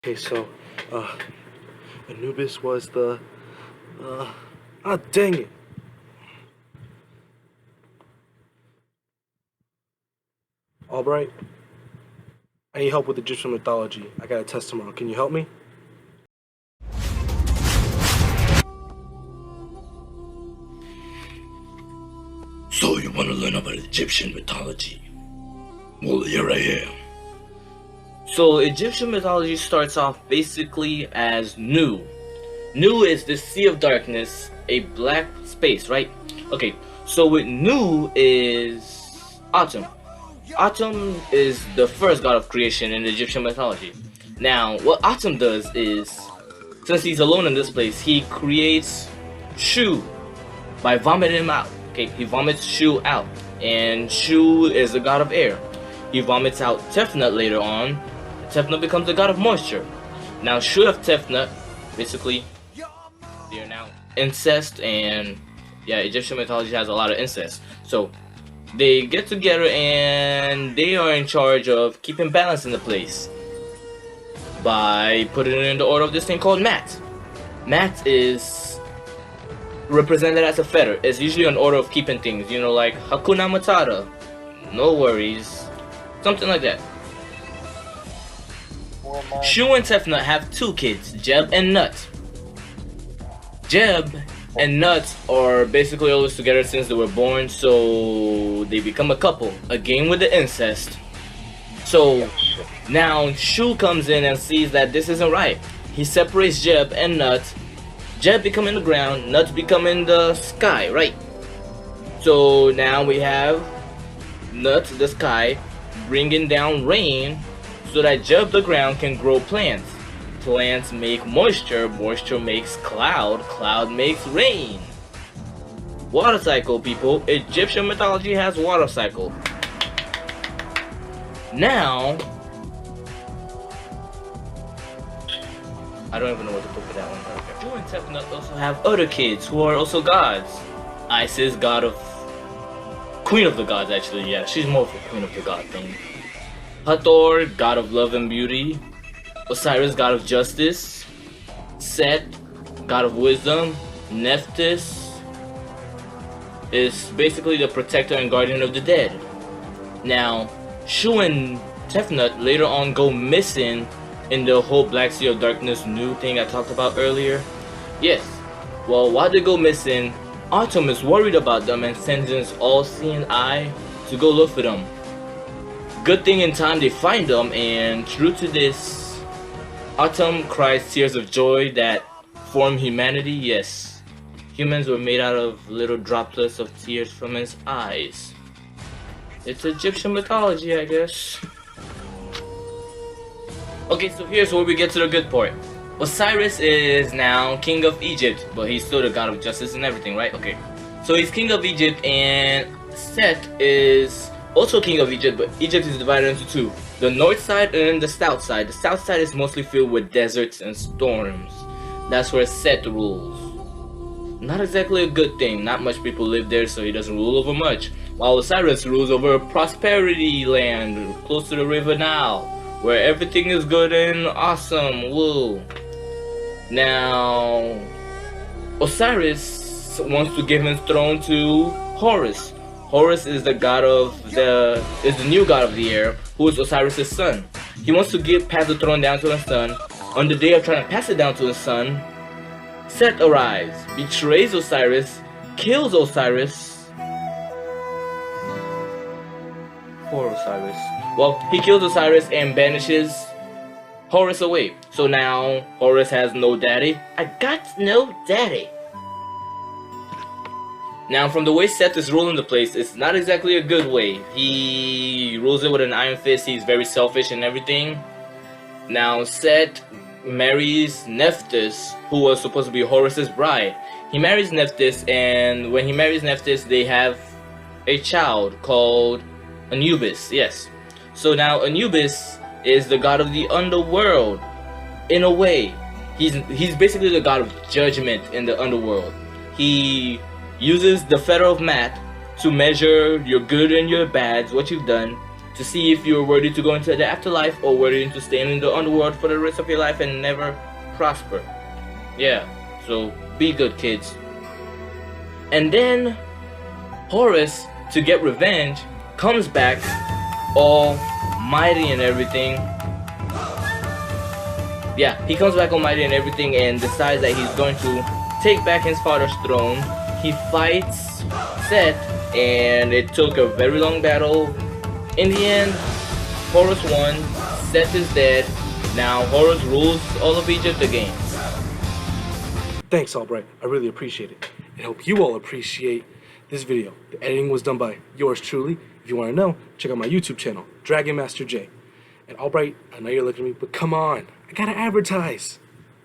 Okay, so, Anubis was the, dang it. Albright, I need help with Egyptian mythology. I got a test tomorrow. Can you help me? So you want to learn about Egyptian mythology? Well, here I am. So Egyptian mythology starts off basically as Nu. Nu is the sea of darkness, a black space, right? Okay, so with Nu is Atum. Atum is the first god of creation in Egyptian mythology. Now, what Atum does is, since he's alone in this place, he creates Shu by vomiting him out. Okay, he vomits Shu out, and Shu is the god of air. He vomits out Tefnut later on. Tefnut becomes the god of moisture. Now, Shu of Tefnut, basically, they are now incest, and yeah, Egyptian mythology has a lot of incest. So they get together and they are in charge of keeping balance in the place by putting it in the order of this thing called Mat. Mat is represented as a feather. It's usually an order of keeping things, you know, like Hakuna Matata, no worries, something like that. Shu and Tefnut have two kids, Geb and Nut. Geb and Nut are basically always together since they were born, so they become a couple, again with the incest. So now Shu comes in and sees that this isn't right. He separates Geb and Nut. Geb become in the ground, Nut become in the sky, right? So now we have Nut, the sky, bringing down rain so that Geb, the ground, can grow plants. Plants make moisture, moisture makes cloud, cloud makes rain. Water cycle, people. Egyptian mythology has water cycle. Now, I don't even know what to put for that one. Shu and Tefnut also have other kids who are also gods. Isis, god of... Queen of the gods, actually, yeah. She's more of a queen of the god thing. Hathor, god of love and beauty. Osiris, god of justice. Set, god of wisdom. Nephthys is basically the protector and guardian of the dead. Now, Shu and Tefnut later on go missing in the whole Black Sea of Darkness Nu thing I talked about earlier. Yes, well, while they go missing, Atum is worried about them and sends his all-seeing eye to go look for them. Good thing in time they find them, and true to this, Atum cries tears of joy that form humanity. Yes, humans were made out of little droplets of tears from his eyes. It's Egyptian mythology, I guess. Okay, so here's where we get to the good part. Osiris is now king of Egypt, but he's still the god of justice and everything, right? Okay, so he's king of Egypt, and Set is also king of Egypt, but Egypt is divided into two. The north side and the south side. The south side is mostly filled with deserts and storms. That's where Set rules. Not exactly a good thing. Not much people live there, so he doesn't rule over much. While Osiris rules over prosperity land close to the river Nile, where everything is good and awesome. Woo. Now, Osiris wants to give his throne to Horus. Horus is the god of the new god of the air, who is Osiris' son. He wants to pass the throne down to his son. On the day of trying to pass it down to his son, Set arrives, betrays Osiris, kills Osiris. Poor Osiris. Well, he kills Osiris and banishes Horus away. So now Horus has no daddy. I got no daddy. Now, from the way Set is ruling the place, it's not exactly a good way. He rules it with an iron fist. He's very selfish and everything. Now, Set marries Nephthys, who was supposed to be Horus's bride. He marries Nephthys, and when he marries Nephthys, they have a child called Anubis. Yes. So now Anubis is the god of the underworld. In a way, he's basically the god of judgment in the underworld. He uses the feather of Mat to measure your good and your bads, what you've done, to see if you're worthy to go into the afterlife or worthy to stay in the underworld for the rest of your life and never prosper. Yeah, so be good, kids. And then Horus, to get revenge, comes back all mighty and everything. Yeah, he comes back almighty and everything and decides that he's going to take back his father's throne. He fights Set, and it took a very long battle. In the end, Horus won, Set is dead. Now Horus rules all of Egypt again. Thanks, 𝕰😌. I really appreciate it. And hope you all appreciate this video. The editing was done by yours truly. If you want to know, check out my YouTube channel, Dragon Master J. And 𝕰😌, I know you're looking at me, but come on, I gotta advertise.